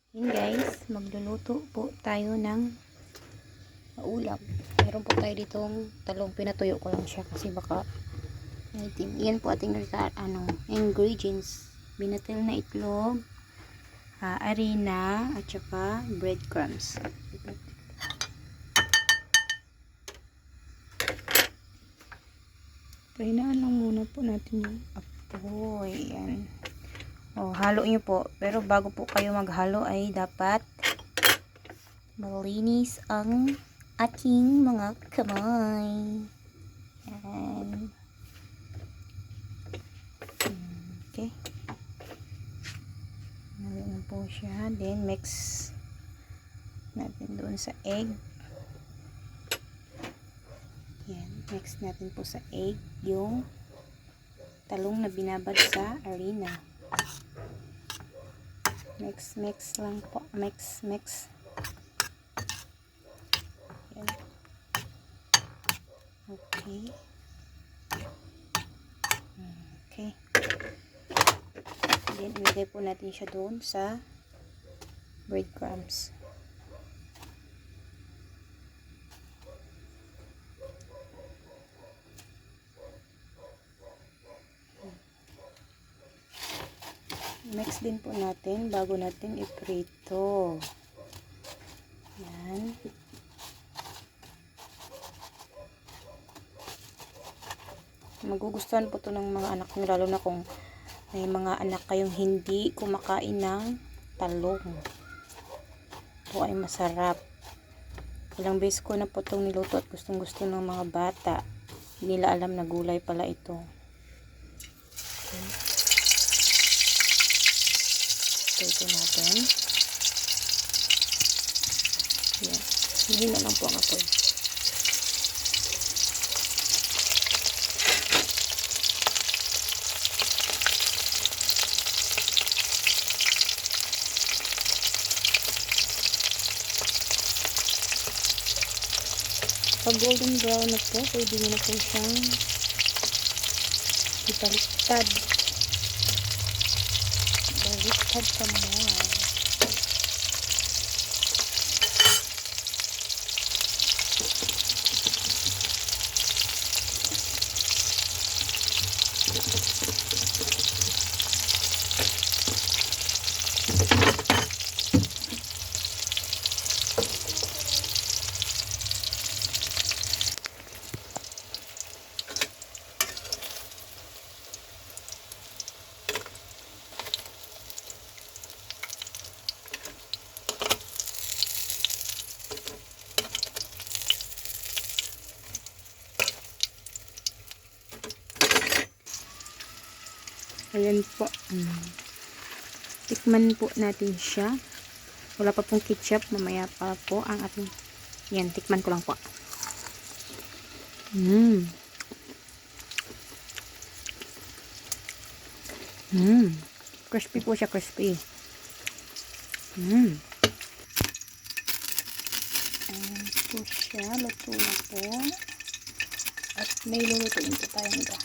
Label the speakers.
Speaker 1: Yun guys, magluluto po tayo ng ulam. Meron po tayo ditong talong, pinatuyo ko lang siya kasi baka itim. Yan po ating ingredients. Binatil na itlog, harina, at saka breadcrumbs. Pahinaan lang muna po natin yung apoy. Yan. O, halo nyo po. Pero bago po kayo maghalo ay dapat malinis ang ating mga kamay. Yan. Okay. Halo na po siya. Then, mix natin doon sa egg. Yan. Mix natin po sa egg yung talong na binabad sa harina. Mix lang po. Mix. Yan. Okay. Okay. Then, ilagay po natin siya doon sa breadcrumbs. Mix din po natin bago natin iprito. Yan. Magugustuhan po to ng mga anak nyo, lalo na kung may mga anak kayong hindi kumakain ng talong. Ito ay masarap. Ilang beses ko na po itong niluto at gustong gusto ng mga bata. Hindi nila alam na gulay pala ito. Okay. Ito natin. Yan. Hindi na lang po ang apoy. Pag golden brown na po, pwede nyo na po siyang ibaliktad. Baliktad pa more. Ayan po. Tikman po natin siya. Wala pa pong ketchup. Mamaya pa po ang ating... Yan, tikman ko lang po. Crispy po siya, crispy. Ayan po siya. Luto na po. At may lulutuin po tayong iba.